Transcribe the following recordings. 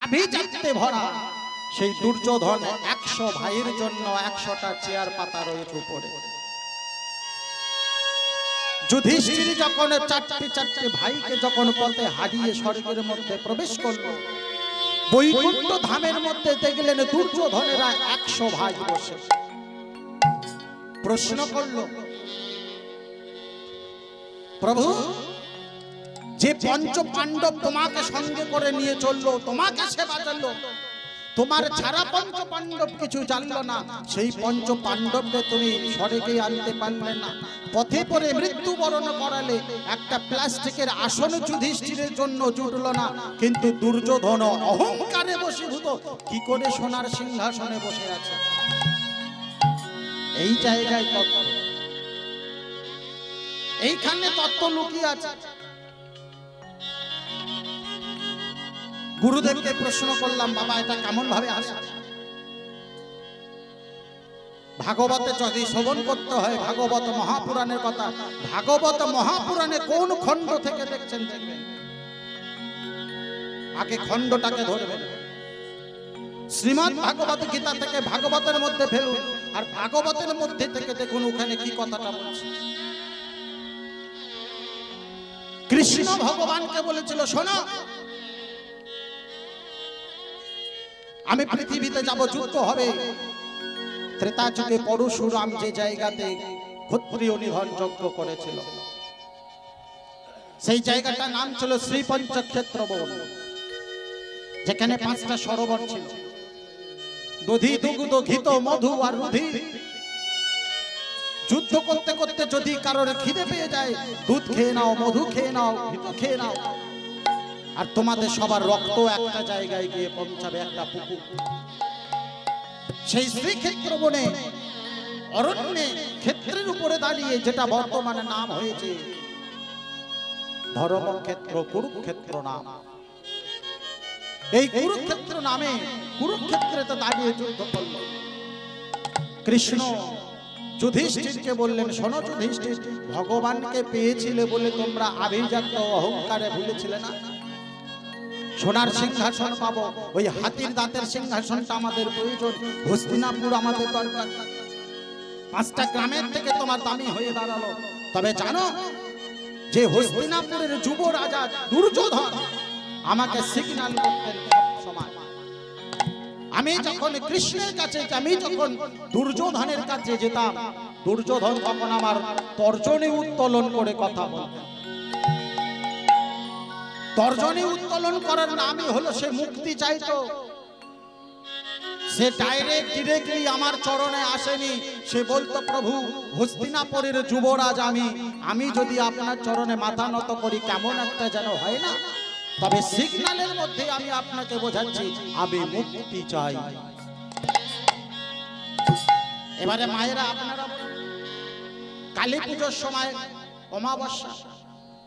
আভিজাত্যে ভরা সেই দুর্যোধন 100 ভাইয়ের জন্য 100টা চেয়ার পাতা রয়েছে উপরে। যুধিষ্ঠির যখন চারটি ভাইকে যখন পথে হারিয়ে স্বর্গের মধ্যে প্রবেশ করলো, বৈকুণ্ঠ ধামের মধ্যে দেখলেন দুর্যোধনেরা 100 ভাই বসে। প্রশ্ন করল, প্রভু, যে পঞ্চ পাণ্ডব তোমাকে সঙ্গে করে নিয়ে চললো, তোমাকে সেবা করলো, তোমার ছাড়া পঞ্চ পাণ্ডব কিছু জানলো না, সেই পঞ্চ পাণ্ডবকে তুমি স্বর্গে আনতে পারলে না, পথে পরে মৃত্যুবরণ করালে, একটা প্লাস্টিকের আসন যুধিষ্ঠিরের জন্য জুটলো না, কিন্তু দুর্যোধন অহংকারে বশীভূত কি করে সোনার সিংহাসনে বসে আছে। এই জায়গায় তত্ত্ব, এইখানে তত্ত্ব লুকিয়ে আছে। গুরুদেবকে প্রশ্ন করলাম, বাবা এটা কেমন ভাবে আসে? ভাগবতে যদি শ্রবণ করতে হয় ভাগবত মহাপুরাণের কথা, ভাগবত মহাপুরাণে কোন খণ্ড থেকে দেখছেন দেখবেন, আগে খণ্ডটাকে ধরবেন। শ্রীমদ্ ভাগবত গীতা থেকে ভাগবতের মধ্যে ফেলুন, আর ভাগবতের মধ্যে থেকে দেখুন ওখানে কি কথাটা বলছে। কৃষ্ণ ভগবানকে বলেছিল, শোনো, আমি পৃথিবীতে যাব, যুদ্ধ হবে। ত্রেতা যুগে পরশুরাম যে জায়গাতে ক্ষত্রিয় নিধন যজ্ঞ করেছিল, সেই জায়গাটার নাম ছিল শ্রী পঞ্চক্ষেত্র বন, যেখানে 5টা সরোবর ছিল, দধি দুগ্ধ ঘিত মধু আর রুধি। যুদ্ধ করতে করতে যদি কারোর খিদে পেয়ে যায়, দুধ খেয়ে নাও, মধু খেয়ে নাও, ঘিত খেয়ে নাও, আর তোমাদের সবার রক্ত একটা জায়গায় গিয়ে পৌঁছাবে, একটা পুকুর। সেই শ্রীক্ষেত্র বনে অরণ্যে ক্ষেত্রের উপরে দাঁড়িয়ে, যেটা বর্তমানে নাম হয়েছে ধর্মক্ষেত্র, কুরুক্ষেত্র নাম, এই কুরুক্ষেত্র নামে কুরুক্ষেত্রেতে দাঁড়িয়ে যুদ্ধ করল। কৃষ্ণ যুধিষ্ঠিরকে বললেন, শোনো যুধিষ্ঠির, ভগবানকে পেয়েছিলে বলে তোমরা আভিজাত্য অহংকারে ভুলেছিলে না? সোনার সিংহাসন পাবো, ওই হাতির দাঁতের সিংহাসনটা আমাদের প্রয়োজন, হস্তিনাপুর আমাদের দরকার। 5টা গ্রামের থেকে তোমার দামি হয়ে দাঁড়ালো। তবে জানো যে হস্তিনাপুরের যুব রাজা দুর্যোধন আমাকে সিগন্যাল করতেন সব সময়। আমি যখন কৃষ্ণের কাছে, আমি যখন দুর্যোধনের কাছে যেতাম, দুর্যোধন তখন আমার তর্জনী উত্তোলন করে কথা বলতেন। তর্জনী উত্তোলন করার নামই হলো সে মুক্তি চাইতো। সে ডিরেক্টলি আমার চরণে আসেনি, সে বলতো, প্রভু, হস্তিনাপুরের যুবরাজ আমি যদি আপনার চরণে মাথা নত করি কেমন একটা যেন হয় না? তবে সিগন্যালের মধ্যে আমি আপনাকে বোঝাচ্ছি আমি মুক্তি চাই। এবারে মায়েরা, আপনারা কালী পুজোর সময় অমাবস্যা,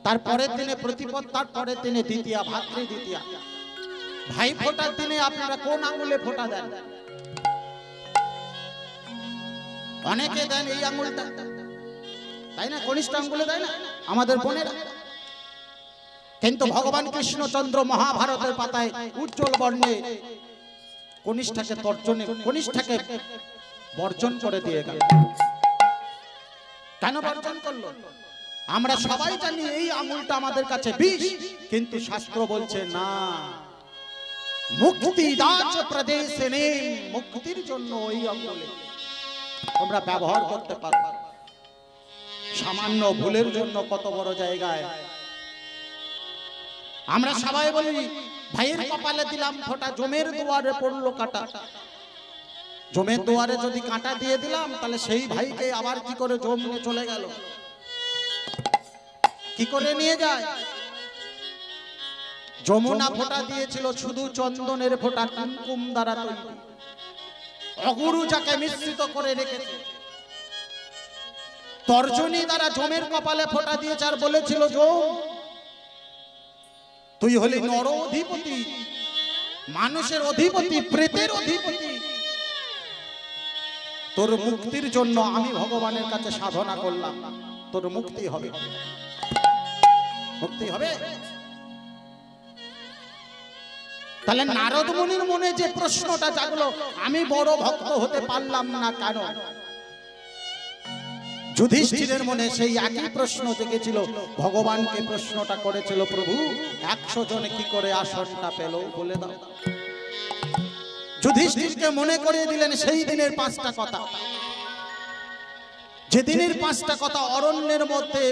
তারপরের দিনে প্রতিপদ, তারপরের দিনে দ্বিতীয়া, ভাতৃ দ্বিতীয়া, ভাই ফোটার দিনে আপনারা কোন আঙুলে ফোঁটা দেন? অনেকে দেন এই আঙুলটা, তাই না? কনিষ্ঠ আঙুলে দেয় না আমাদের বোনেরা। কিন্তু ভগবান কৃষ্ণচন্দ্র মহাভারতের পাতায় উজ্জ্বল বর্ণে কনিষ্ঠাকে বর্জন করে দিয়ে গেল। কেন বর্জন করলো? আমরা সবাই জানি এই আঙুলটা আমাদের কাছে বিষ, কিন্তু শাস্ত্র বলছে না, মুক্তি দাচ প্রদেশে নে, মুক্তির জন্য ওই আঙুলে তোমরা ব্যবহার করতে পারো। সামান্য ভুলের জন্য কত বড় জায়গায় আমরা সবাই বলি, ভাইয়ের কপালে দিলাম ফোঁটা, জমের দুয়ারে পড়লো কাঁটা। জমের দুয়ারে যদি কাঁটা দিয়ে দিলাম, তাহলে সেই ভাইকে আবার কি করে জম নিয়ে চলে গেল? কি করে নিয়ে যায়? যমুনা ফোঁটা দিয়েছিল শুধু চন্দনের ফোঁটা, কুমকুম দ্বারা তৈরি, অগুরু যাকে মিশ্রিত করে রেখেছে। তর্জনী দ্বারা জমের কপালে ফোঁটা দিয়েছে আর বলেছিল, জম, তুই হলি নর অধিপতি, মানুষের অধিপতি, প্রেতের অধিপতি, তোর মুক্তির জন্য আমি ভগবানের কাছে সাধনা করলাম, তোর মুক্তি হবে, মুক্তি হবে। তাহলে নারদ মুনির মনে যে প্রশ্নটা জাগলো, আমি বড় ভক্ত হতে পারলাম না কেন, যুধিষ্ঠিরের মনে সেই একই প্রশ্ন জেগেছিল। ভগবানকে প্রশ্নটা করেছিল, প্রভু 100 জন কি করে আসনটা পেল বলে দাও। যুধিষ্ঠিরকে মনে করিয়ে দিলেন সেই দিনের 5টা কথা, যে দিনের 5টা কথা অরণ্যের মধ্যে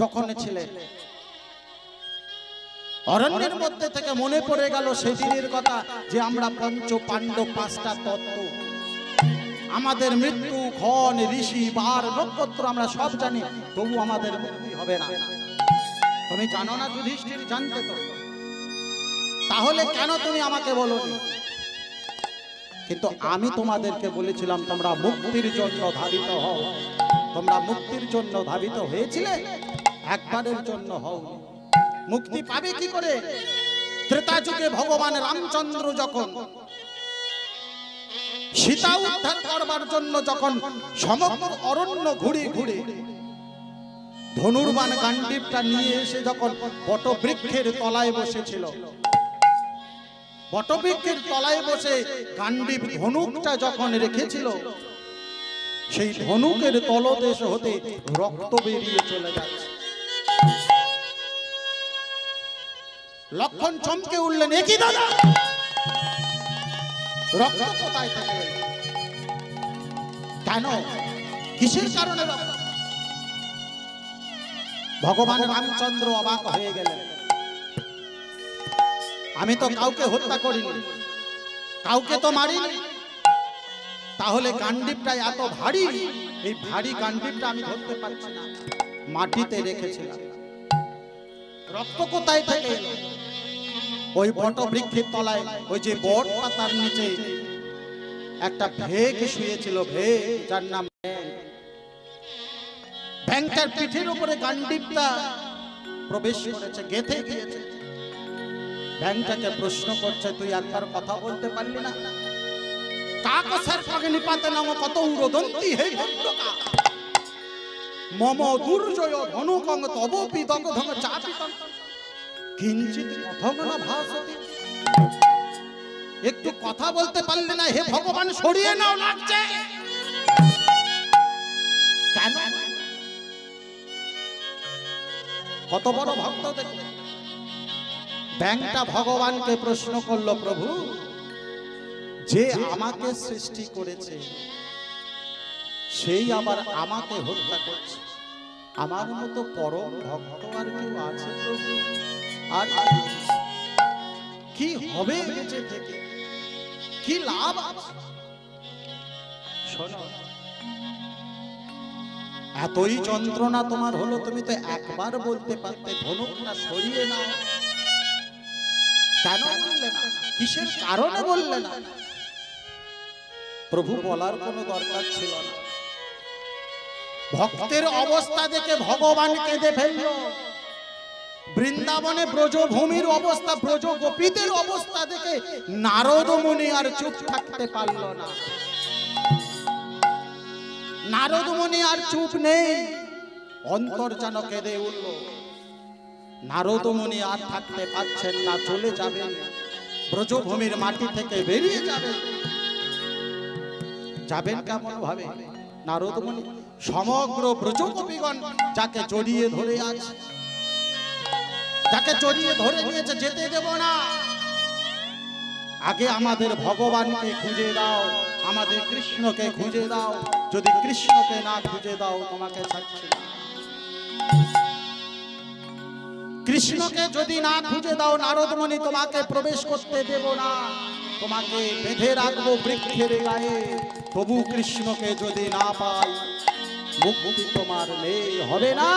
যখন ছিলেন, অরণ্যের মধ্যে থেকে মনে পড়ে গেল সেই দিনের কথা, যে আমরা পঞ্চ পাণ্ডব 5টা তত্ত্ব, আমাদের মৃত্যু, ক্ষণ, ঋষি, বার, নক্ষত্র আমরা সব জানি, তবু আমাদের মুক্তি হবে না। তুমি জানো না যুধিষ্ঠির? জানতে তো, তাহলে কেন তুমি আমাকে বলোনি? কিন্তু আমি তোমাদেরকে বলেছিলাম তোমরা মুক্তির জন্য ধাবিত হও। তোমরা মুক্তির জন্য ধাবিত হয়েছিলে, একবারের জন্য হও। মুক্তি পাবে কি করে? ত্রেতা যুগে ভগবান রামচন্দ্র যখন সীতা উদ্ধার করবার জন্য যখন সমগ্র অরণ্য ঘুরে ঘুরে ধনুর্বাণ গান্ডীবটা নিয়ে এসে যখন বটবৃক্ষের তলায় বসেছিল, বটবৃক্ষের তলায় বসে গান্ডীব ধনুকটা যখন রেখেছিল, সেই ধনুকের তলদেশ হতে রক্ত বেরিয়ে চলে যাচ্ছে। লক্ষণ চমকে উঠলেন, এ কি দাদা, রক্ত কোথায় থেকে? কেন, কিসের কারণে রক্ত? ভগবান রামচন্দ্র অবাক হয়ে গেলেন। আমি তো কাউকে হত্যা করিনি, কাউকে তো মারিনি, তাহলে গান্ডীবটা এত ভারী, এই ভারী গান্ডীবটা আমি ধরতে পারছি না, মাটিতে রেখেছিলাম, রক্ত কোথায় থেকে এলো? ওই বটবৃক্ষের তলায়, ওই যে বট পাতার নিচে একটা ভেগ শুয়েছিল, ভেগ, যার নাম ভ্যাংটার পিঠের উপরে গান্ডীবটা প্রবেশ করেছে, গেঁথে গিয়েছে। ভ্যাংটাকে প্রশ্ন করছে, তুই একবার কথা বলতে পারলি না? কাকসার পাগে নিপাতে নাম কত উরদন্তি হে ভক্তকা মম দুর্জয় ধনুকং তব পিদং ধং চাপিতং কিঞ্চিত কথং না ভাসতি। একটু কথা বলতে পারলে না? হে ভগবান, সরিয়ে নাও, লাগছে কেন? কত বড় ভক্ত দেখো। ব্যাংকটা ভগবানকে প্রশ্ন করলো, প্রভু যে আমাকে সৃষ্টি করেছে সেই আবার আমাকে হত্যা করছে, আমার মতো পরম ভক্ত আর কেউ আছে প্রভু? আর কি হবে বেঁচে থেকে, কি লাভ আছে? শোনো, এতই যন্ত্রণা তোমার হলো, তুমি তো একবার বলতে পারতে ধনুকটা সরিয়ে নাও। কেন বললে না? কিসের কারণে বললে না? প্রভু বলার কোনো দরকার ছিল না। ভক্তের অবস্থা দেখে ভগবান কেঁদে ফেলল। বৃন্দাবনে ব্রজভূমির অবস্থা, ব্রজ গোপীদের অবস্থা দেখে নারদ মুনি আর চুপ থাকতে পারল না। নারদ মুনি আর চুপ নেই, অন্তর যেন কেঁদে উঠল। নারদ মুনি আর থাকতে পারছেন না, চলে যাবেন, ব্রজভূমির মাটি থেকে বেরিয়ে যাবেন। যাবেন কেমন ভাবে? নারদ মুনি সমগ্র ব্রজগোপীগণ যাকে জড়িয়ে ধরে আছে, যাকে জড়িয়ে ধরে নিয়েছে, যেতে দেব না, আগে আমাদের ভগবানকে খুঁজে দাও, আমাদের কৃষ্ণকে খুঁজে দাও, যদি কৃষ্ণকে না খুঁজে দাও তোমাকে ছাড়ছি না। কৃষ্ণকে যদি না খুঁজে দাও নারদ মুনি তোমাকে প্রবেশ করতে দেব না, তোমাকে বেঁধে রাখবো বৃক্ষের গায়ে, তবু কৃষ্ণকে যদি না পাই মুক্তি তোমার নেই, হবে না।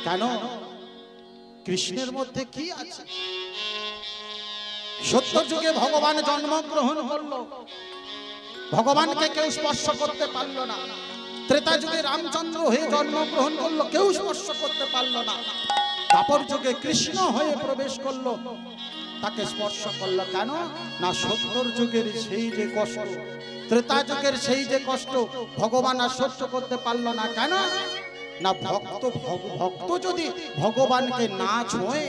কেন? কৃষ্ণের মধ্যে কি আছে? সত্য যুগে ভগবান জন্মগ্রহণ করলো, ভগবানকে কেউ স্পর্শ করতে পারলো না। ত্রেতা যুগে রামচন্দ্র হয়ে জন্মগ্রহণ করলো, কেউ স্পর্শ করতে পারলো না। দ্বাপর যুগে কৃষ্ণ হয়ে প্রবেশ করলো, তাকে স্পর্শ করলো। কেন না? সত্তর যুগের সেই যে কষ্ট, ত্রেতা যুগের সেই যে কষ্ট ভগবান আর সহ্য করতে পারলো না। কেন না? ভক্ত যদি ভগবানকে না ছোঁয়ে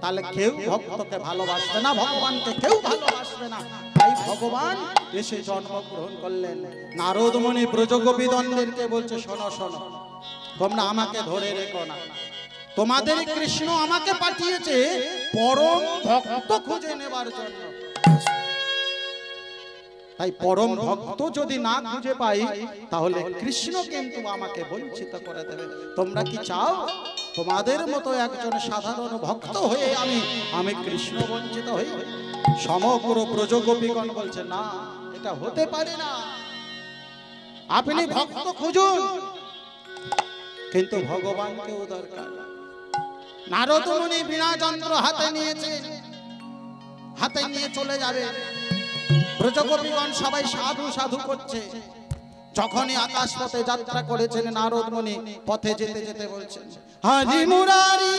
তাহলে কেউ ভক্তকে ভালোবাসবে না, ভগবানকে কেউ ভালোবাসবে না। তাই ভগবান এসে জন্মগ্রহণ করলেন। নারদ মুনি ব্রজগোপীগণদেরকে বলছে, শোনো শোনো, তোমরা আমাকে ধরে রেখো না, তোমাদের কৃষ্ণ আমাকে পাঠিয়েছে পরম ভক্ত খুঁজে নেবার জন্য। তাই পরম ভক্ত যদি না খুঁজে পাই তাহলে কৃষ্ণ কিন্তু আমাকে বঞ্চিত করে দেবে। তোমরা কি চাও তোমাদের মতো একজন সাধারণ ভক্ত হয়ে আমি কৃষ্ণ বঞ্চিত হই? সমগ্র ব্রজগোপীগণ বলছে, না, এটা হতে পারে না, আপনি ভক্ত খুঁজুন, কিন্তু ভগবানকেও দরকার। নারদ মুনি বীণা যন্ত্র হাতে নিয়েছেন, হাতে নিয়ে চলে যাবে। ব্রজগোপীগণ সবাই সাধু সাধু করছে। যখনই আকাশ পথে যাত্রা করেছেন, নারদ মুনি পথে যেতে যেতে বলছেন, হরি মুরারি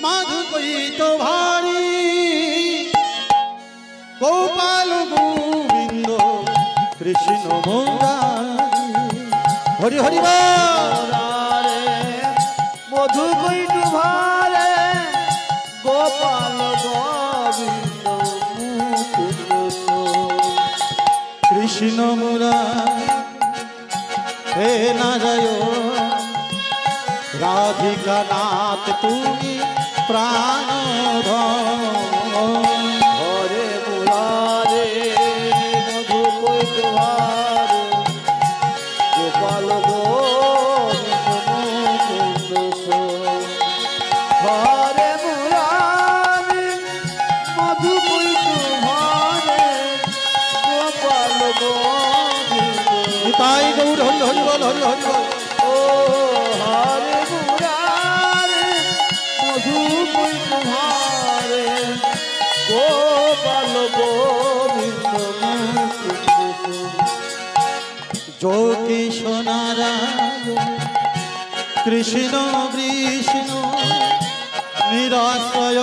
মাধুকৈত ভারি গোপাল গোবিন্দ কৃষ্ণ মুরারি। হরি হরি মধুকৈত ভারে গোপাল গোবিন্দ কৃষ্ণ মুরারি। হে নারায়ণ রাধিকা নাথ তুমি প্রাণধন। হরে মুরারে মধুকৈত ভারে গোপাল গোবিন্দ হরে মুরারে মধুকৈত ভারে গোপাল গোবিন্দ। তাই গৌর হরি হরি বল, হরি হরি বল। ও হরে মুরারে মধুকৈত ভারে গোপাল গোবিন্দ যোগী সোনারায়ণ কৃষ্ণ বিষ্ণু নিরাশ্রয়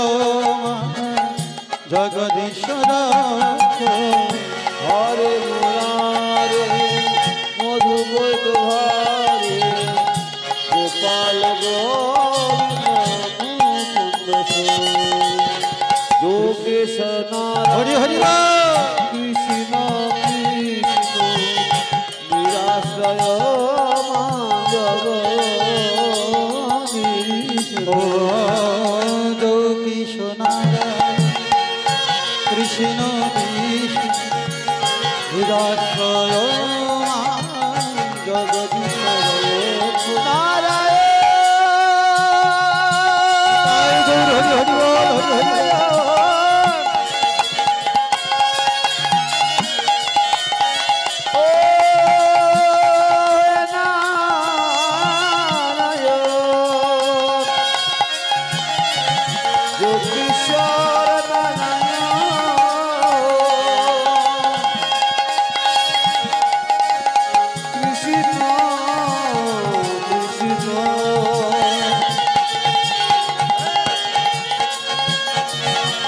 জগদীশ্বর। হরে মুরারে মধুকৈত ভারে গোপাল গোবিন্দ যোগেশ হরি হরি কৃষ্ণ কৃষ্ণ নিরাশ্রয়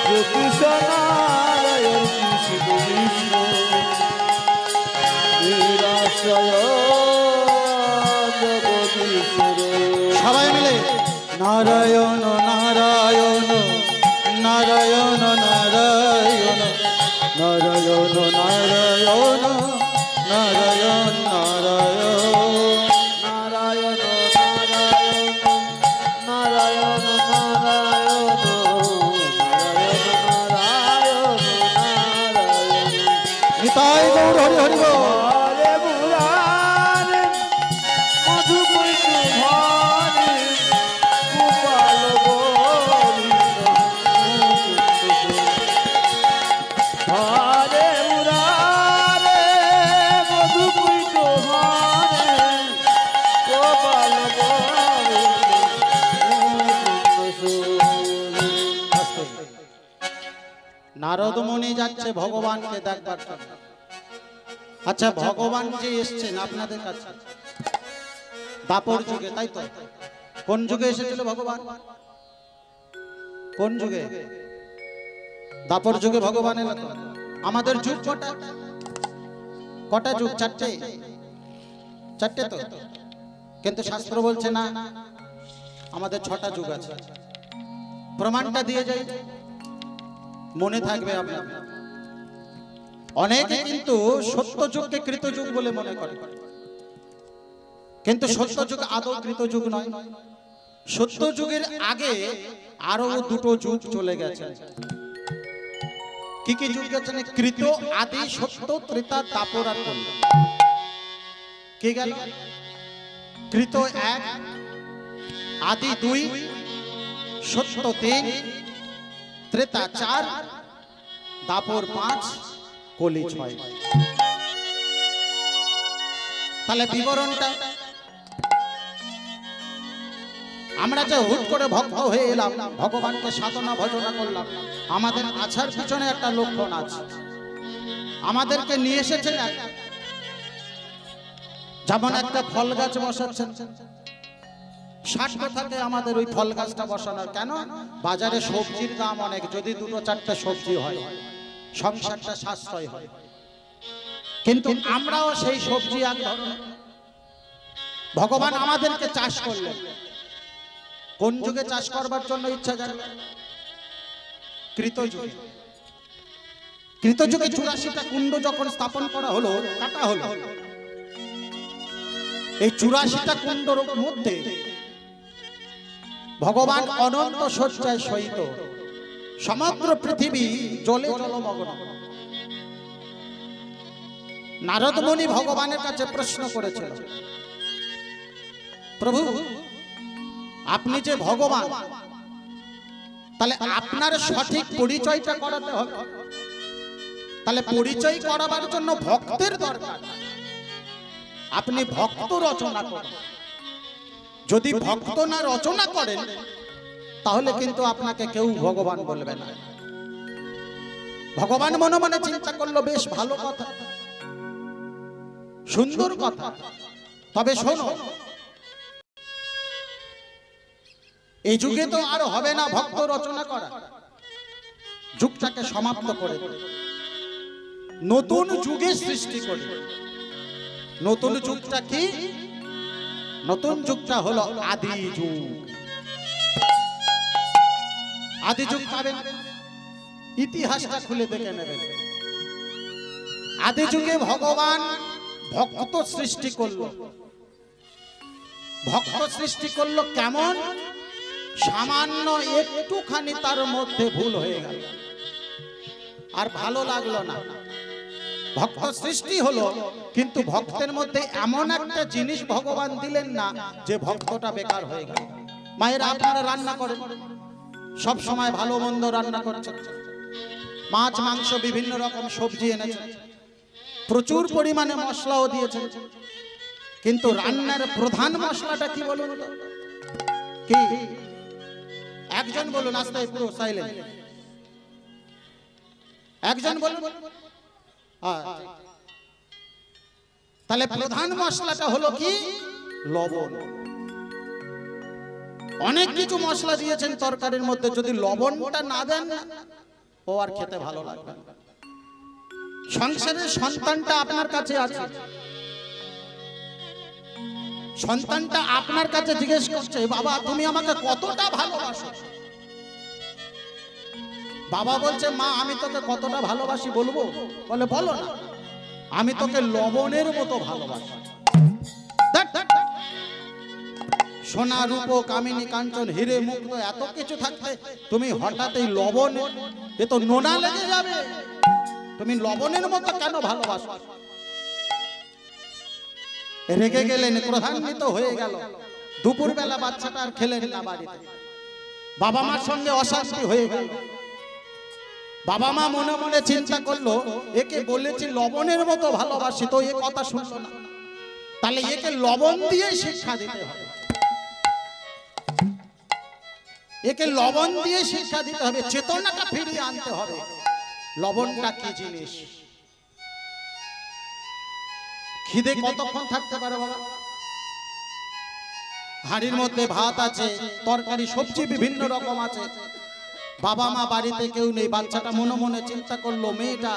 যোগী সোনারায়ণ কৃষ্ণ বিষ্ণু নিরাশ্রয় জগদীশ্বর সবাই মিলে নারায়ণ নারায়ণ নারায়ণ নারায়ণ নারায়ণ নারায়ণ নারায়ণ নারায়ণ নারায়ণ নারায়ণ নারায়ণ নারায়ণ নারায়ণ নারায়ণ নিতাই গৌর হরি হরি বল। হরে মুরারে মধুকৈত ভারে গোপাল গোবিন্দ হরে মুরারে মধুকৈত ভারে গোপাল গোবিন্দ। নারদ মুনি যাচ্ছে ভগবানকে দেখবার জন্য। আচ্ছা, ভগবান যে এসছেন আপনাদের কাছে দাপর যুগে, তাই তো? কোন যুগে এসেছিল ভগবান? কোন যুগে? দাপর যুগে ভগবান এলো তো। আমাদের যুগ কটা? কটা যুগ? চারটে, চারটে তো। কিন্তু শাস্ত্র বলছে না, আমাদের 6টা যুগ আছে, প্রমাণটা দিয়ে যাই, মনে থাকবে আপনার। অনেকে কিন্তু সত্য যুগকে কৃত যুগ বলে মনে করে, কিন্তু সত্য যুগ আদৌ কৃত যুগ নয়। সত্য যুগের আগে আরো 2টো যুগ চলে গেছে। কি কি যুগ গেছে? কৃত, আদি, সত্য, ত্রেতা, দাপর আর কলি। কি গেল? কৃত 1, আদি 2, সত্য 3, ত্রেতা 4, দাপর 5, কলি 6। তাহলে বিবরণটা আমরা যে হুট করে ভক্ত হয়ে এলাম, ভগবানকে সাধনা ভজনা করলাম, আমাদের আছার পিছনে একটা লক্ষণ আছে। আমাদেরকে নিয়ে এসেছেন যেমন একটা ফল গাছ বসাচ্ছেন, স্বার্থ থাকে আমাদের ওই ফল গাছটা বসানোর। কেন? বাজারে সবজির দাম অনেক, যদি 2-4টে সবজি হয় সংসারটা সাশ্রয় হয়। কিন্তু আমরাও সেই সবজি এক ধরনের। ভগবান আমাদেরকে চাষ করলেন, কোন যুগে চাষ করবার জন্য ইচ্ছা জানবে? কৃত যুগে। কৃত যুগে 84টা কুণ্ড যখন স্থাপন করা হলো, কাটা হলো, এই 84টা কুণ্ডর মধ্যে ভগবান অনন্ত শয্যায় শয়িত, সমগ্র পৃথিবী জলে জলমগ্ন। নারদ মুনি ভগবানের কাছে প্রশ্ন করেছিল, প্রভু আপনি যে ভগবান, তাহলে আপনার সঠিক পরিচয়টা করাতে হবে। তাহলে পরিচয় করাবার জন্য ভক্তের দরকার। আপনি ভক্ত রচনা করেন, যদি ভক্ত না রচনা করেন তাহলে কিন্তু আপনাকে কেউ ভগবান বলবে না। ভগবান মনে মনে চিন্তা করলো, বেশ ভালো কথা, সুন্দর কথা, তবে শোনো, এই যুগে তো আর হবে না ভক্ত রচনা করা, যুগটাকে সমাপ্ত করে নতুন যুগের সৃষ্টি করি। নতুন যুগটা কি? নতুন যুগটা হলো আদি যুগ। আদি যুগ পাবেন, ইতিহাসটা খুলে দেখে নেবেন। আদি যুগে ভগবান ভক্ত সৃষ্টি করলো। ভক্ত সৃষ্টি করলো কেমন? সামান্য একটুখানি তার মধ্যে ভুল হয়ে গেল, আর ভালো লাগলো না। ভক্ত সৃষ্টি হলো, কিন্তু ভক্তের মধ্যে এমন একটা জিনিস ভগবান দিলেন না যে ভক্তটা বেকার হয়ে গেল। মায়েরা আপনারা রান্না করেন, সব সময় ভালো মন্দ রান্না করছেন, মাছ মাংস বিভিন্ন রকম সবজি এনেছেন, প্রচুর পরিমাণে মশলাও দিয়েছেন, কিন্তু রান্নার প্রধান মশলাটা কি বলুন তো? কি? একজন বলুন, আস্তে, পুরো সাইলেন্ট। একজন বলুন। তাহলে প্রধান মশলাটা হলো কি? লবণ। অনেক কিছু মশলা দিয়েছেন তরকারির মধ্যে, যদি লবণটা না দেন ও আর খেতে ভালো লাগবে না। সংসারের সন্তানটা আপনার কাছে আছে, সন্তানটা আপনার কাছে জিজ্ঞেস করছে, বাবা তুমি আমাকে কতটা ভালোবাসো? বাবা বলছে, মা আমি তোকে কতটা ভালোবাসি বলবো? বলে, বলো না। আমি তোকে লবণের মতো ভালোবাসি। সোনা রূপ কামিনী কাঞ্চন হিরে মুক্ত এত কিছু থাকতে তুমি হঠাৎ এই লবণ, এ তো নোনা লেগে যাবে, তুমি লবণের মতো কেন ভালোবাসো? রেগে গেলেন, ক্রোধান্বিত হয়ে গেল। দুপুর বেলা বাচ্চাটা আর খেলেন না বাড়িতে, বাবা মার সঙ্গে অশান্তি হয়ে গেল। বাবা মা মনে মনে চিন্তা করলো, একে বলেছি লবণের মতো ভালোবাসি, তো এ কথা শুনলো না, তাহলে একে লবণ দিয়ে শিক্ষা দিতে হবে, একে লবণ দিয়ে শিক্ষা দিতে হবে, চেতনাটা ফিরিয়ে আনতে হবে। লবণটা কি জিনিস? খিদে কতক্ষণ থাকতে পারে বাবা? হাঁড়ির মধ্যে ভাত আছে, তরকারি সবজি বিভিন্ন রকম আছে, বাবা মা বাড়িতে কেউ নেই। বাচ্চাটা মনে মনে চিন্তা করলো, মেয়েটা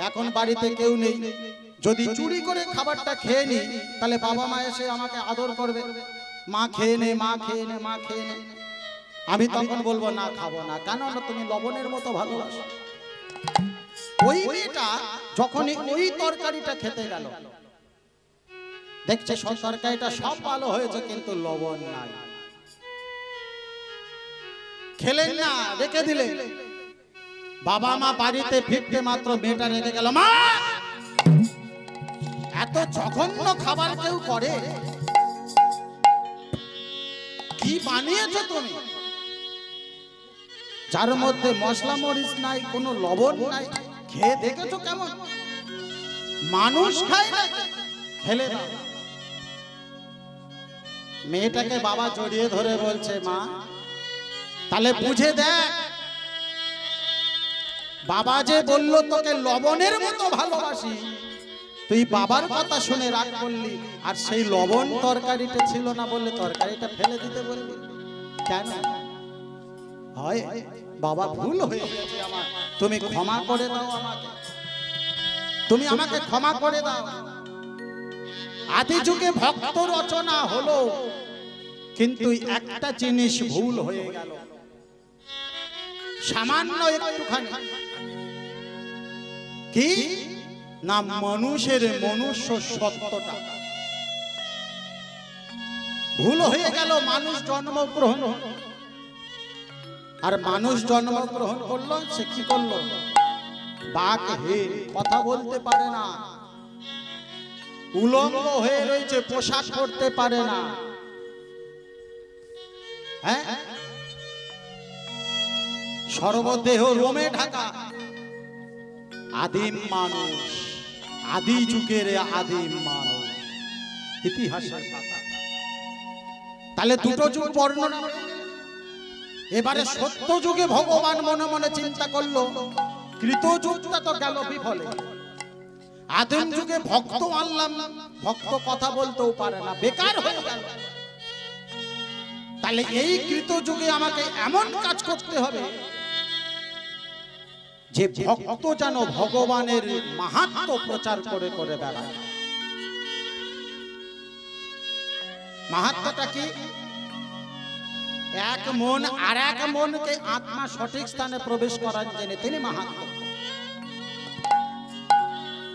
এখন বাড়িতে কেউ নেই, যদি চুরি করে খাবারটা খেয়ে নি তাহলে বাবা মা এসে আমাকে আদর করবে, মা খেয়ে নে, মা খেয়ে নে, মা খেয়ে নে। আমি তখন বলবো না, খাবো না। কেন না, তুমি লবণের মতো ভালোবাসো। ওই মেয়েটা যখনই ওই তরকারিটা খেতে গেল, দেখছে সব তরকারিটা সব ভালো হয়েছে, কিন্তু লবণ নাই। খেলেন না, রেখে দিলে। বাবা মা বাড়িতে ফিরতে মাত্র মেয়েটা রেখে গেল। মা, এত জঘন্য খাবার কেউ করে? কি বানিয়েছো তুমি, যার মধ্যে মশলা মরিচ নাই, কোনো লবণ নাই? খেয়ে দেখেছো কেমন? মানুষ খায় না, ফেলে দাও। মেয়েটাকে বাবা জড়িয়ে ধরে বলছে, মা তাহলে বুঝে দেখ, বাবা যে বললো তোকে লবণের মতো ভালোবাসি, তুই বাবার কথা শুনে রাগ করলি, আর সেই লবণ তরকারিটা ছিল না বললে তরকারিটা ফেলে দিতে বললি কেন? হয় বাবা, ভুল হয়ে গেছে আমার, তুমি ক্ষমা করে দাও আমাকে, তুমি আমাকে ক্ষমা করে দাও। আদি যুগে ভক্ত রচনা হলো, কিন্তু একটা জিনিস ভুল হয়ে গেল, সামান্য একটুখানি। কি না, মানুষের মনুষ্য সত্যটা ভুল হয়ে গেল। মানুষ জন্মগ্রহণ, আর মানুষ জন্মগ্রহণ করলো, সে কি করলো? বাকহীন, কথা বলতে পারে না, উলঙ্গ হয়ে রয়েছে, পোশাক পরতে পারে না। হ্যাঁ, সর্বদেহ রোমে ঢাকা। আদিম মানুষ, আদি যুগের আদিম মানুষ, ইতিহাসের পাতা। তাহলে দুটো যুগ বর্ণনা। এবারে সত্য যুগে ভগবান মনে মনে চিন্তা করলো, কৃত যুগটা তো গেল বিফলে। আদিম যুগে ভক্ত আনলাম, ভক্ত কথা বলতেও পারে না, বেকার হয়ে গেল। তাহলে এই কৃত যুগে আমাকে এমন কাজ করতে হবে যে ভক্ত যেন ভগবানের মাহাত্ম্য প্রচার করে করে বেড়ায়। মাহাত্ম্যটা কি? এক মন আর এক মনকে আত্মা সঠিক স্থানে প্রবেশ করার জন্য তিনি মাহাত্ম্য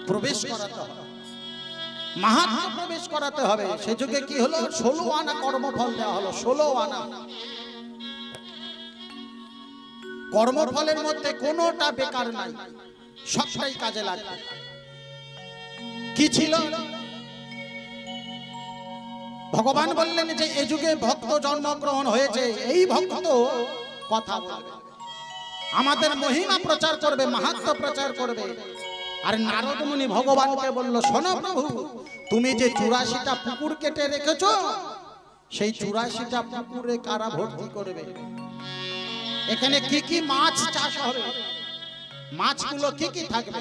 প্রবেশ করাতে হবে, মাহাত্ম্য প্রবেশ করাতে হবে। সে যুগে কি হলো? 16 আনা কর্মফল দেওয়া হলো। 16 আনা কর্মফলের মধ্যে কোনোটা বেকার নাই, সবটাই কাজে লাগবে। কি ছিল? ভগবান বললেন যে এই যুগে ভক্ত জন্মগ্রহণ হয়েছে, এই ভক্ত কথা বলবে, আমাদের মহিমা প্রচার করবে, মাহাত্ম্য প্রচার করবে। আর নারদ মুনি ভগবানকে বলল, শোনো প্রভু, তুমি যে 84টা পুকুর কেটে রেখেছো, সেই 84টা পুকুরে কারা ভর্তি করবে? এখানে কি কি মাছ চাষ হবে? মাছগুলো কি কি থাকবে?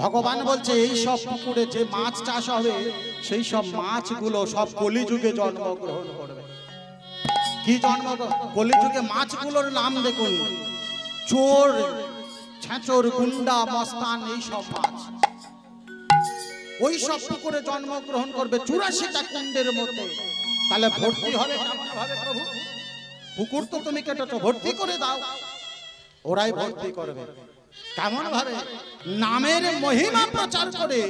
ভগবান বলছে, এই সব পুকুরে যে মাছ চাষ হবে, সেই সব মাছগুলো সব কলিযুগে জন্মগ্রহণ করবে। কি জন্মগ্রহণ? কলিযুগে মাছগুলোর নাম দেখুন, চোর, ছাঁচর, গুন্ডা, মস্তান, এই সব মাছ ওই সব পুকুরে জন্মগ্রহণ করবে, 84টা কুণ্ডের মধ্যে। তাহলে ভর্তি হবে কেমন ভাবে প্রভু? পুকুর তো তুমি কেটেছো, ভর্তি করে দাও। ওরাই ভর্তি করবে। কেমন ভাবে? নামের মহিমা প্রচার করে।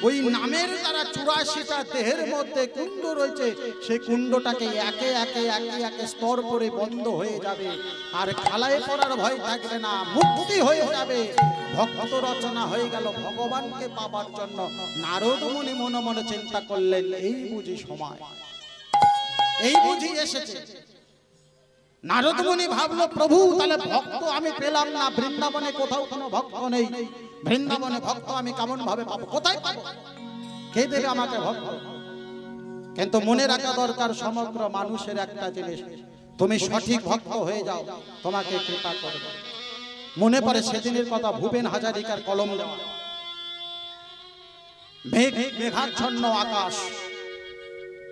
ওই নামের দ্বারা 84টা দেহের মধ্যে কুণ্ড রয়েছে, সেই কুণ্ডটাকে একে একে একে একে স্তর করে বন্ধ হয়ে যাবে, আর খালায় পড়ার ভয় থাকবে না, মুক্তি হয়ে যাবে। ভক্ত রচনা হয়ে গেল ভগবানকে পাবার জন্য। নারদ মুনি মনে মনে চিন্তা করলেন, এই বুঝি সময়, এই বুঝি এসেছে। নারদ মুনি ভাবলো, প্রভু তাহলে ভক্ত আমি পেলাম না, বৃন্দাবনে কোথাও কোনো ভক্ত নেই, বৃন্দাবনে ভক্ত আমি কেমন ভাবে পাবো, কোথায় পাবো, কে দেবে আমাকে ভক্ত? কিন্তু মনে রাখা দরকার সমগ্র মানুষের একটা জিনিস, তুমি সঠিক ভক্ত হয়ে যাও, তোমাকে কৃপা করবে। মনে পড়ে সেদিনের কথা, ভূপেন হাজারিকার কলম দেওয়া, মেঘাচ্ছন্ন আকাশ,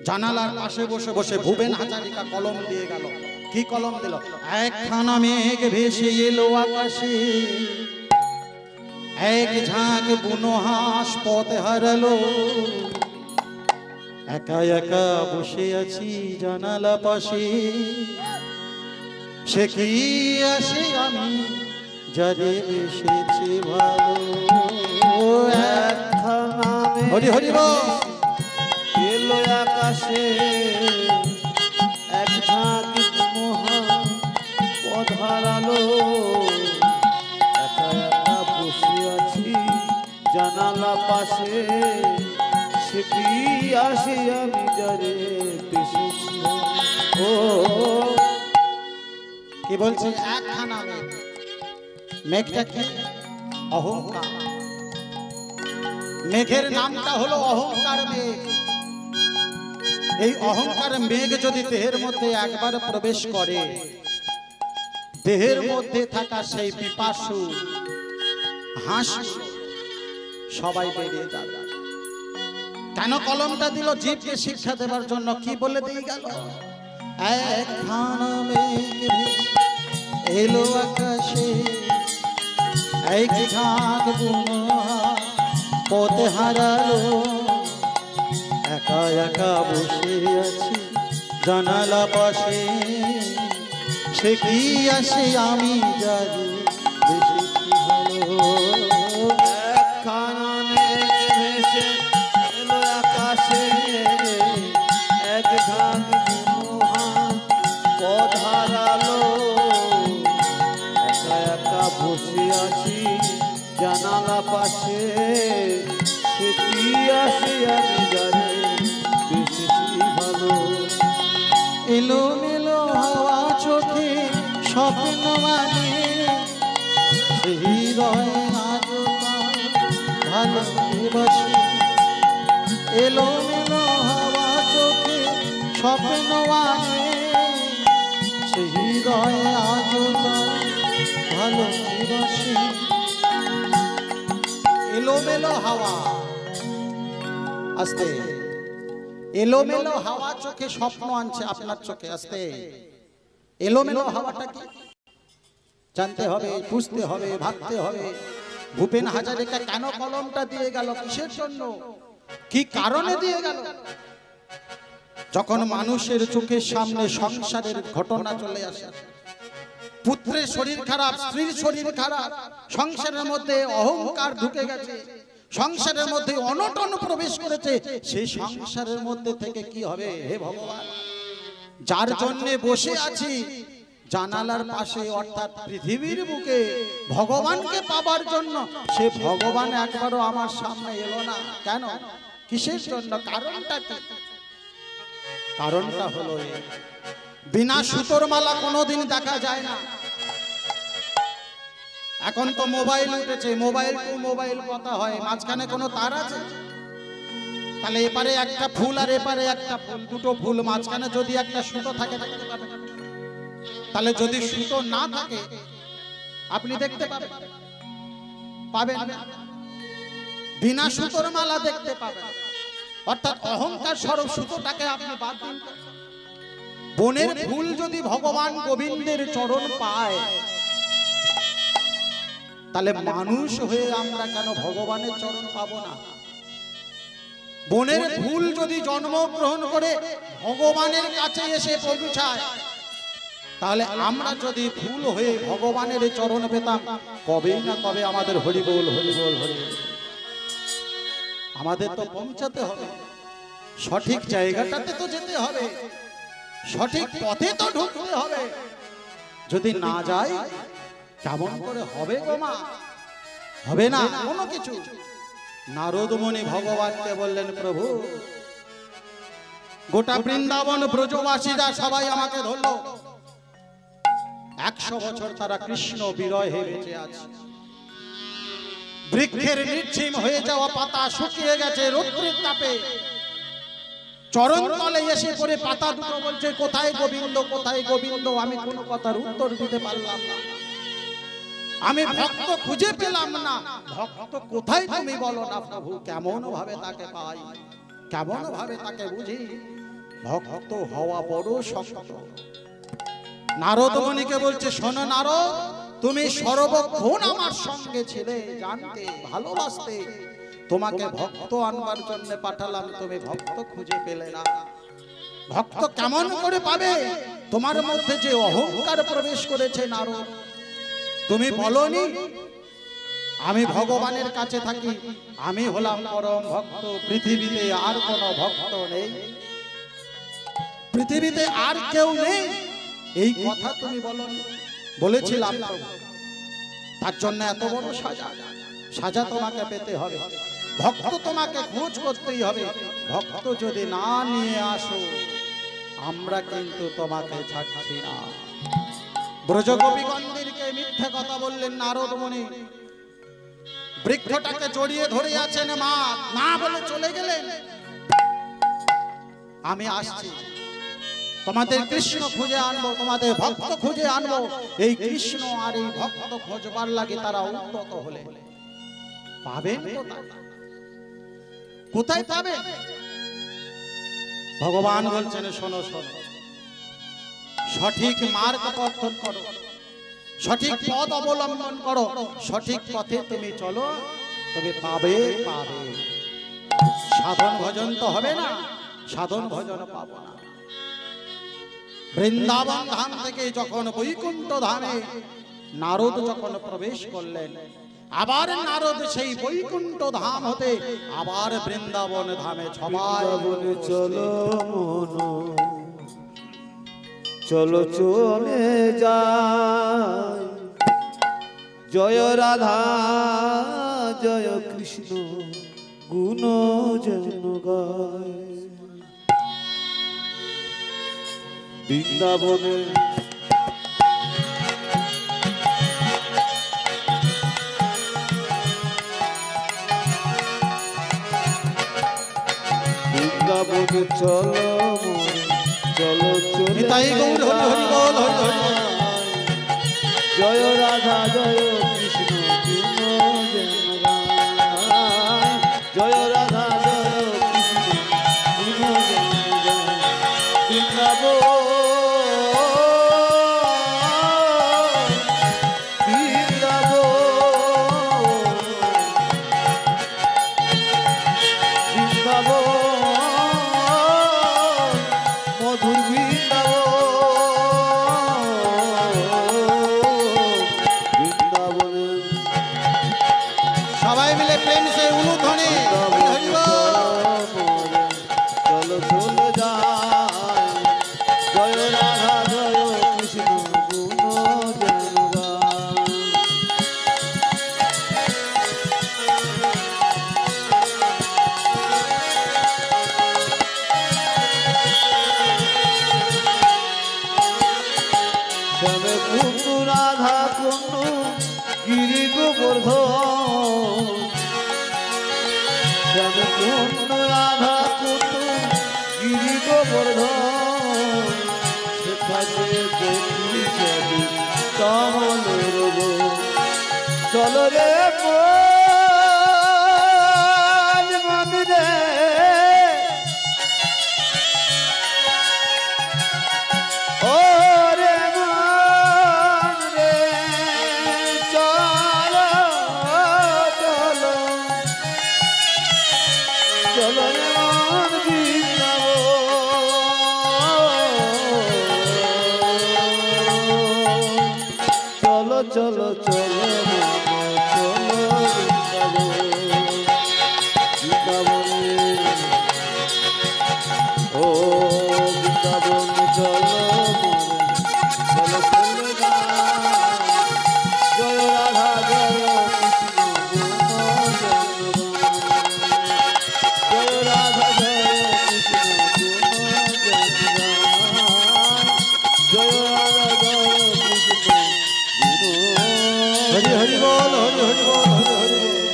জানালার পাশে বসে বসে ভূপেন হাজারিকা কলম দিয়ে গেল। কি কলম দিল? একখানা মেঘ ভেসে এলো আকাশে, এক ঝাঁক বুনো হাঁস পথ হারালো, একা একা বসে আছি জানালা পাশে, সে কি আসে আমি যারে এসেছি ভালো। একখানা হরি হরি বল। এলো আকাশে এক ঝাঁকি মহা পধারালো, একা একা বসে আছি জানালা পাশে, সে কি আসে আমি যারে বেশি। ও কি বলছি? একখানা মেঘ। মেঘটা কি? অহংকার। মেঘের নামটা হলো অহংকার মেঘ। এই অহংকার মেঘ যদি দেহের মধ্যে একবার প্রবেশ করে, দেহের মধ্যে থাকা সেই পিপাসু হাসি সবাই বেরিয়ে যাবে। কেন কলমটা দিল? জীবকে শিক্ষা দেবার জন্য। কি বলে দিয়ে গেল? একখানা মেঘ ভেসে এলো আকাশে, এক ঝাঁক পথে হারালো, একা একা বসে আছি জানালা পাশে, সে কি আসে আমি জানি বেশি ভালো। একখানা মেঘ ভেসে এলো আকাশে, এক ঝাঁক মহান পথ হারালো, একা একা বসে আছি জানালা পাশে, সে কি আসে আমি জানি বেশি ভালো। এলো মেলো হাওয়া চোখে স্বপ্ন মানে, হৃদয় আজ ভালোবাসি। এলো মেলো হাওয়া চোখে স্বপ্ন মানে, হৃদয় আজ ভালোবাসি। এলোমেলো হাওয়া, আস্তে। এলোমেলো হাওয়া চোখে স্বপ্ন আনছে আপনার চোখে। আস্তে। এলোমেলো হাওয়াটা কি জানতে হবে, বুঝতে হবে, ভাবতে হবে। ভূপেন হাজারিকা কেন কলমটা দিয়ে গেল? কিসের জন্য? কি কারণে দিয়ে গেল? যখন মানুষের চোখের সামনে সংসারের ঘটনা চলে আসে, পুত্রের শরীর খারাপ, স্ত্রীর শরীর খারাপ, সংসারের মধ্যে অহংকার ঢুকে গেছে, সংসারের মধ্যে অনটন প্রবেশ করেছে, সেই সংসারের মধ্যে থেকে কি হবে? হে ভগবান, যার জন্য বসে আছি জানালার পাশে অর্থাৎ পৃথিবীর বুকে ভগবানকে পাবার জন্য, সে ভগবান একবারও আমার সামনে এলো না। কেন? কিসের জন্য? কারণটা কি? কারণটা হলো বিনা সুতোর মালা কোনোদিন দেখা যায় না। এখন তো মোবাইল উঠেছে, মোবাইল টু মোবাইল কথা হয়, মাঝখানে কোনো তার আছে? তাহলে এপারে একটা ফুল আর এপারে একটা ফুল, দুটো ফুল, মাঝখানে যদি একটা সুতো থাকে দেখতে পাবেন। তাহলে যদি সুতো না থাকে আপনি দেখতে পাবেন? পাবেন না। বিনা সুতোর মালা দেখতে পাবেন। অর্থাৎ অহংকার স্বরূপ সুতোটাকে আপনি বাদ দিন। বনের ফুল যদি ভগবান গোবিন্দের চরণ পায়, তাহলে মানুষ হয়ে আমরা কেন ভগবানের চরণ পাবো না? বনের ফুল যদি জন্মগ্রহণ করে ভগবানের কাছে এসে পৌঁছায়, তাহলে আমরা যদি ফুল হয়ে ভগবানের চরণ পেতাম, কবে না কবে আমাদের হরি বল হরি বল হরি বল। আমাদের তো পৌঁছাতে হবে, সঠিক জায়গাটাতে তো যেতে হবে, সঠিক পথে তো ঢুকতে হবে। যদি না যাই কেমন করে হবে গো মা? হবে না কোনো কিছু। নারদ মুনি ভগবানকে বললেন, প্রভু গোটা বৃন্দাবন ব্রজবাসীরা সবাই আমাকে ধরলো, 100 বছর তারা কৃষ্ণ বিরহে বেঁচে আছে। বৃক্ষের নির্জীব হয়ে যাওয়া পাতা শুকিয়ে গেছে রৌদ্রের তাপে, চরণ তলে এসে পড়ে পাতা দুটো বলছে, কোথায় গোবিন্দ, কোথায় গোবিন্দ? আমি কোনো কথার উত্তর দিতে পারলাম না, আমি ভক্ত খুঁজে পেলাম না। ভক্ত কোথায় তুমি বলো না প্রভু? কেমন ভাবে তাকে পাই, কেমন ভাবে তাকে বুঝি? ভক্ত হওয়া বড় শক্ত। নারদ মুনিকে বলছে, শোনো নারদ, তুমি সর্বক্ষণ আমার সঙ্গে ছিলে, জানতে ভালোবাসতে, তোমাকে ভক্ত আনবার জন্য পাঠালাম, তুমি ভক্ত খুঁজে পেলে না। ভক্ত কেমন করে পাবে? তোমার মধ্যে যে অহংকার প্রবেশ করেছে নারদ। তুমি বলনি আমি ভগবানের কাছে থাকি, আমি হলাম পরম ভক্ত, পৃথিবীতে আর কোনো ভক্ত নেই, পৃথিবীতে আর কেউ নেই, এই কথা তুমি বলনি। বলেছিলাম তার জন্য এত বড় সাজা। সাজা তোমাকে পেতে হবে, ভক্ত তোমাকে খোঁজ করতেই হবে। ভক্ত যদি না নিয়ে আসো আমরা কিন্তু তোমাকে ছাড়ছি না। ব্রজগোপীগণদেরকে মিথ্যে কথা বললেন নারদ মুনি। বৃক্ষটাকে জড়িয়ে ধরে আছেন মা, না বলে চলে গেলেন। আমি আসছি, তোমাদের কৃষ্ণ খুঁজে আনবো, তোমাদের ভক্ত খুঁজে আনবো। এই কৃষ্ণ আর এই ভক্ত খোঁজবার লাগে তারা উন্নত হলে পাবেন কোথায় পাবেন? ভগবান বলছেন শোনো শোনো, সঠিক মার্গ পথন করো, সঠিক পথ অবলম্বন করো, সঠিক পথে তুমি চলো, তবে পাবে পাবে। সাধন ভজন তো হবে না, সাধন ভজন পাবো না। বৃন্দাবন ধাম থেকে যখন বৈকুণ্ঠ ধামে নারদ যখন প্রবেশ করলেন, আবার নারদ সেই বৈকুণ্ঠ ধাম হতে আবার বৃন্দাবন ধামে সবাই বলে চলো মন, চলো চলে যাই, জয় রাধা জয় কৃষ্ণ গুণ যেন গায়। বৃন্দাবনে বৃন্দাবনে চলো চলো চলে নিতাই গৌর হরি হরি বল হরি হরি বল। জয় রাধা জয় কৃষ্ণ গুণ যেন গায়, জয় রাধা জয় কৃষ্ণ গুণ যেন গায়। বৃন্দাবন সবাই মিলে প্রেম সে উলুধ্বনি হরি হরি বল। চলো চলে যায়, জয় রাধা জয় কৃষ্ণ গুণ যেন গায়। শ্যামে কুন্দু রাধা কুন্দু গিরি গোবর্ধন, শ্যামে কুন্দু রাধা কুন্দু গিরি গোবর্ধন, সেখানে দেখি যাবি কমলের গো। চলো রে মন্দিরে, ও রে মন রে চলো চলো, চলো রে মন বৃন্দাবন, চলো চলো চলো চলো বৃন্দাবনে, ও বৃন্দাবন চলো চলো চলে যায়, জয় রাধা জয় কৃষ্ণ গুণ যেন গায়, জয় রাধা জয় কৃষ্ণ গুণ যেন গায়, জয় রাধা জয় কৃষ্ণ গুণ। হরি হরি বল হরি হরি বল হরি হরি বল।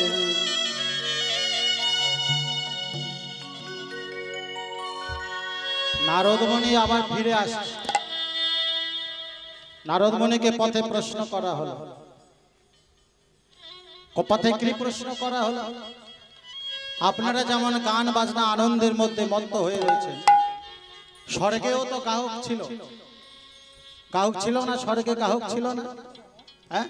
নারদ মুনি আবার ফিরে আসছে। নারদ মুনিকে পথে প্রশ্ন করা হলো। পথে কি প্রশ্ন করা হলো? আপনারা যেমন গান বাজনা আনন্দের মধ্যে মত্ত হয়ে রয়েছেন, স্বর্গেও তো গায়ক ছিল। গায়ক ছিল না? স্বর্গে গায়ক ছিল না? হ্যাঁ,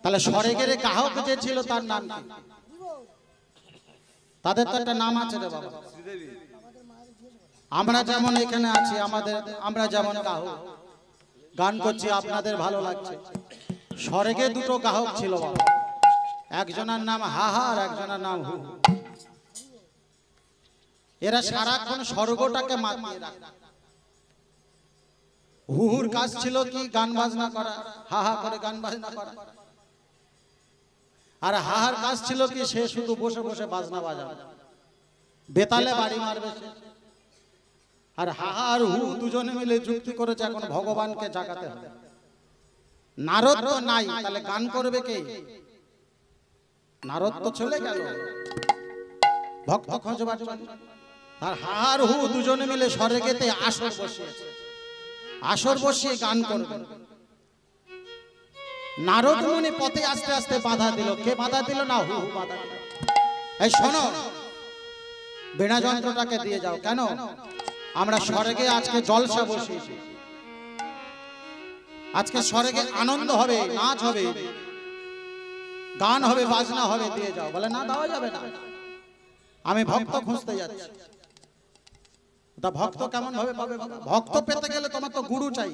তাহলে স্বর্গের গায়ক যে ছিল তার নাম কি? তাদের তো একটা নাম আছে রে বাবা। আমরা যেমন এখানে আছি, আমরা যেমন গান করছি, আপনাদের ভালো লাগছে। স্বর্গে দুটো গায়ক ছিল বাবা, একজনের নাম হাহা আর একজনের নাম হু। এরা সারাক্ষণ স্বর্গটাকে মাতিয়ে রাখে। হুহুর কাজ ছিল কি গান বাজনা করা, হাহা করে গান বাজনা করা। আর হাহার কাজ ছিল কি সে শুধু বসে বসে বাজনা বাজাবে, বেতালে বাড়ি মারবে সে। আর হাহা আর হু দুজনে মিলে যুক্তি করেছে এখন ভগবানকে জাগাতে হবে। নারদ তো নাই, তাহলে গান করবে কে? নারদ তো চলে গেল ভক্ত খোঁজবার জন্য। আর হাহা আর হু দুজনে মিলে স্বর্গেতে আসর বসিয়েছে, আসর বসিয়ে গান করবে। নারদ মুনি পথে আস্তে আস্তে বাধা দিল। কে বাধা দিল? না, হু বাধা দিল। এই শোনো, বীণা যন্ত্রটাকে দিয়ে যাও। কেন? আমরা স্বর্গে আজকে জলসা বসিয়েছি, আজকে স্বর্গে আনন্দ হবে, নাচ হবে, গান হবে, বাজনা হবে, দিয়ে যাও। বলে না, দেওয়া যাবে না, আমি ভক্ত খুঁজতে যাচ্ছি। তা ভক্ত কেমন ভাবে পাবে? ভক্ত পেতে গেলে তোমার তো গুরু চাই।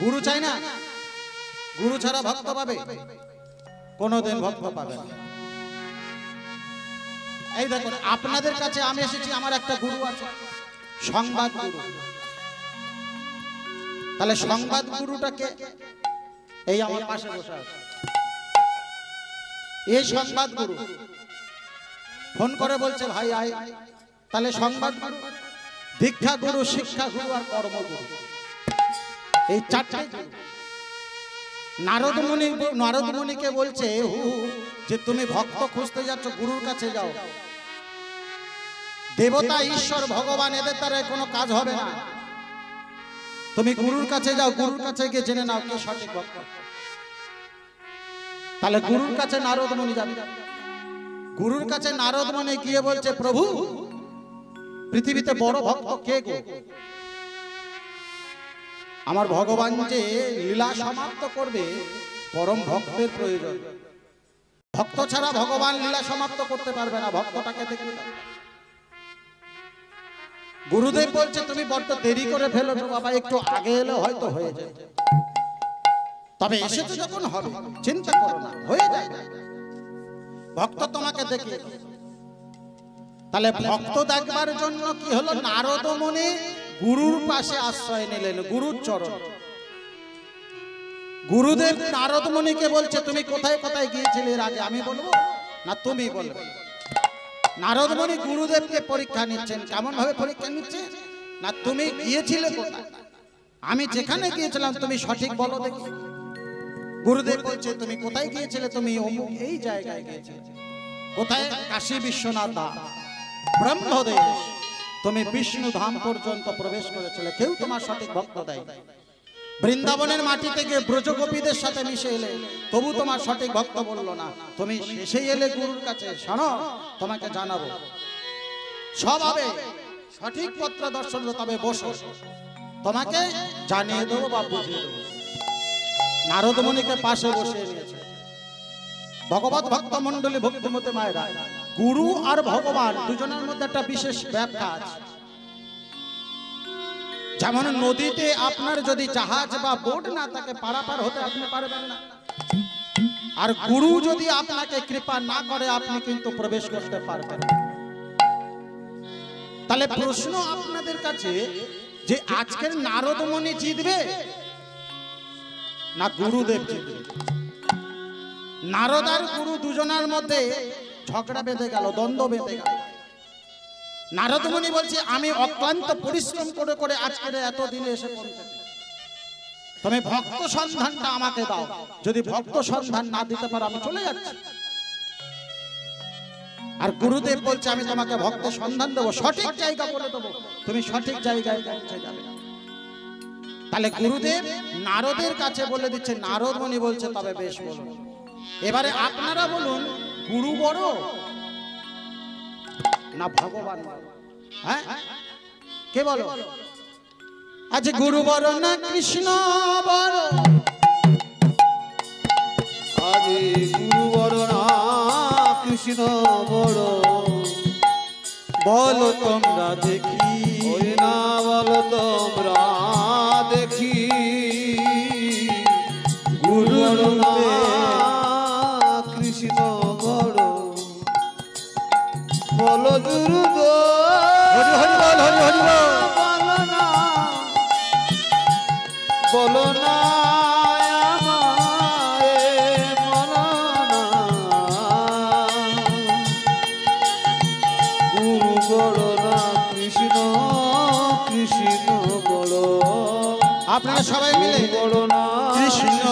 গুরু চাই না? গুরু ছাড়া ভক্ত পাবে? কোনোদিন ভক্ত পাবে না। এই দেখুন, আপনাদের কাছে আমি এসেছি, আমার একটা গুরু আছে, সংবাদ গুরু। তাহলে সংবাদ গুরুটাকে এই আমার পাশে বসে আছে, এই সংবাদ গুরু ফোন করে বলছে ভাই আয়। তাহলে সংবাদ গুরু, দীক্ষা গুরু, শিক্ষা গুরু আর কর্মগুরু, এই চারটে। নারদ মুনিকে বলছে হু যে তুমি ভক্ত খুঁজতে যাচ্ছ, গুরুর কাছে যাও। দেবতা, ঈশ্বর, ভগবান এদের দ্বারা কোনো কাজ হবে না, তুমি গুরুর কাছে যাও। গুরুর কাছে গিয়ে জেনে নাও কে সঠিক ভক্ত। তাহলে গুরুর কাছে নারদ মুনি যাবে। গুরুর কাছে নারদ মুনি গিয়ে বলছে প্রভু, পৃথিবীতে বড় ভক্ত কে গো? আমার ভগবান যে লীলা সমাপ্ত করবে, পরম ভক্তের প্রয়োজন। ভক্ত ছাড়া ভগবান লীলা সমাপ্ত করতে পারবে না, ভক্তটাকে দেখে। গুরুদেব বলছে তুমি বড্ড দেরি করে ফেলেছো বাবা, একটু আগে এলে হয়তো হয়ে যায়। তবে এসেছো যখন হবে, চিন্তা করো না, হয়ে যায়। ভক্ত তোমাকে দেখে। তাহলে ভক্ত দেখবার জন্য কি হলো? নারদ মুনি গুরুর পাশে আশ্রয় নিলেন, গুরুর চরণ। গুরুদেব নারদ মুনিকে বলছে তুমি কোথায় কোথায় গিয়েছিলে এর আগে? আমি বলবো না, তুমি বলবে। নারদ মুনি গুরুদেবকে পরীক্ষা নিচ্ছেন। কেমন ভাবে পরীক্ষা নিচ্ছে? না, তুমি গিয়েছিলে কোথায়? আমি যেখানে গিয়েছিলাম তুমি সঠিক বলো দেখি। গুরুদেব বলছে তুমি কোথায় গিয়েছিলে? তুমি অমুক এই জায়গায় গিয়েছিলে। কোথায়? কাশী বিশ্বনাথ ধাম, ব্রহ্মদেশ। তুমি বিষ্ণু ধাম পর্যন্ত প্রবেশ করেছিলে, কেউ তোমার সঠিক ভক্ত দেয়। বৃন্দাবনের মাটি থেকে ব্রজগোপীদের সাথে মিশে এলে, তবু তোমার সঠিক ভক্ত বললো না। তুমি শেষেই এলে গুরুর কাছে। শোনো, তোমাকে জানাবো সব হবে, সঠিক পত্র দর্শন, তবে বসো, তোমাকে জানিয়ে দেবো বা বুঝিয়ে দেবো। নারদ মুনিকে পাশে বসিয়ে নিয়েছে। ভগবত ভক্ত মন্ডলী, ভক্তিমতী মায়েরা, গুরু আর ভগবান দুজনের মধ্যে একটা বিশেষ ব্যাখ্যা আছে। যেমন নদীতে আপনার যদি জাহাজ বা বোট না থাকে, পারাপার হতে আপনি পারবেন না। আর গুরু যদি আপনাকে কৃপা না করে, আপনি কিন্তু প্রবেশ করতে পারবেন না। তাহলে প্রশ্ন আপনাদের কাছে যে আজকের নারদ মুনি জিতবে না গুরুদেব জিতবে? নারদ আর গুরু দুজনের মধ্যে ঝগড়া বেঁধে গেল, দ্বন্দ্ব বেঁধে গেল। নারদ মুনি বলছে আমি অক্লান্ত পরিশ্রম করে করে আজকের এত দিনে এসে পৌঁছেছি, তুমি ভক্ত সন্ধানটা আমাকে দাও। যদি ভক্ত সন্ধান না দিতে পারো আমি চলে যাচ্ছি। আর গুরুদেব বলছে আমি তোমাকে ভক্ত সন্ধান দেবো, সঠিক জায়গা বলে দেবো, তুমি সঠিক জায়গায় পৌঁছে যাবে। তাহলে গুরুদেব নারদের কাছে বলে দিচ্ছে। নারদ মুনি বলছে তবে বেশ বলুন, এবারে আপনারা বলুন গুরু বড় না ভগবান? হ্যাঁ, কে বলো? আজ গুরু বড় না কৃষ্ণ বড়? আজ গুরু বড় না কৃষ্ণ বড়? বলো তোমরা দেখি, ওই না বলো তোমরা দেখি, গুরু না কৃষ্ণ বড়, বলো গুরু গো, হরি হরি বল, হরি হরি বল। বলো না, বলো না আমায়, বলো না, গুরু বড় না কৃষ্ণ, কৃষ্ণ বড়, আপনারা সবাই মিলে বড় না কৃষ্ণ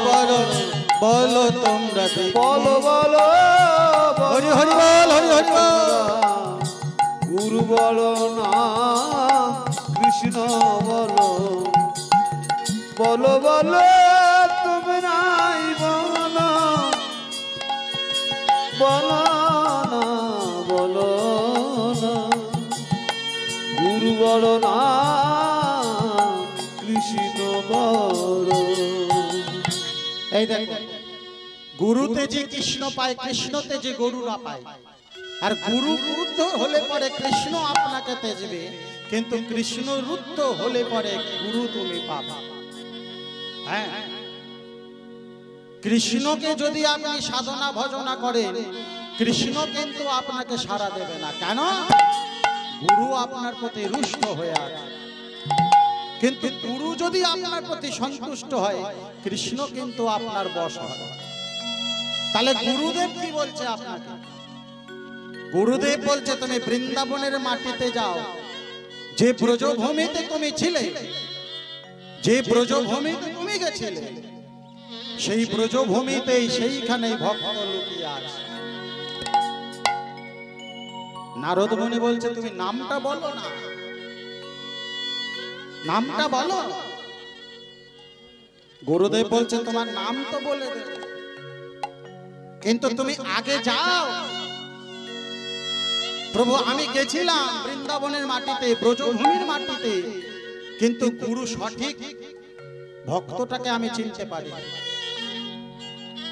বলো, বলো তোমরা দেখি, বলো বলো, হরি হরি বল, হরি হরি বল। গুরু বলো না কৃষ্ণ বলো, বলো বলো তোমরাই বলো, বলো না, বলো না, গুরু বলো না কৃষ্ণ বলো। এই দেখো, গুরুতে যে কৃষ্ণ পায়, কৃষ্ণতে যে গরুরা পায়। আর গুরু রুদ্ধ হলে পরে কৃষ্ণ আপনাকে তেজবে, কিন্তু কৃষ্ণ রুদ্ধ হলে পরে গুরু তুমি পাবা। হ্যাঁ, কৃষ্ণকে যদি আপনি সাধনা ভজনা করেন, কৃষ্ণ কিন্তু আপনাকে সাড়া দেবে না। কেন? গুরু আপনার প্রতি রুষ্ট হয়ে আছে। কিন্তু গুরু যদি আপনার প্রতি সন্তুষ্ট হয়, কৃষ্ণ কিন্তু আপনার বশ হয়। তাহলে গুরুদেব কি বলছে আপনাকে? গুরুদেব বলছে তুমি বৃন্দাবনের মাটিতে যাও, যে ব্রজভূমিতে তুমি ছিলে, যে ব্রজভূমিতে তুমি গেছিলে, সেই ব্রজভূমিতেই সেইখানেই ভক্ত লুকিয়ে আছে। নারদ মুনি বলছে তুমি নামটা বলো না, নামটা বলো। গুরুদেব বলছে তোমার নাম তো বলে দেবে, কিন্তু তুমি আগে যাও। প্রভু আমি গেছিলাম বৃন্দাবনের মাটিতে, ব্রজভূমির মাটিতে, কিন্তু গুরু সঠিক ভক্তটাকে আমি চিনতে পারি।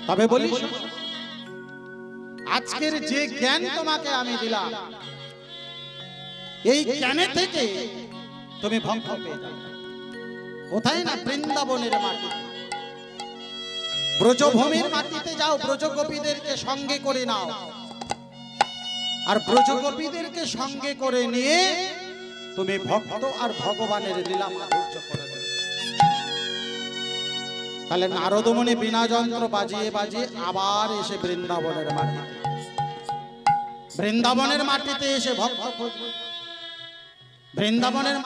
তবে বলি, আজকের যে জ্ঞান তোমাকে আমি দিলাম, এই জ্ঞানে থেকে তুমি ভক্ত পেয়ে যাবে। কোথায় না? বৃন্দাবনের মাটিতে, ব্রজভূমির মাটিতে যাও, ব্রজগোপীদেরকে সঙ্গে করে নাও, আর ব্রজগোপীদেরকে সঙ্গে করে নিয়ে তুমি ভক্ত আর ভগবানের লীলা মাধুর্য করে দেবে। তাহলে নারদ মুনি বিনা যন্ত্র বাজিয়ে বাজিয়ে আবার এসে বৃন্দাবনের মাটিতে, বৃন্দাবনের মাটিতে এসে ভক্ত, বৃন্দাবনের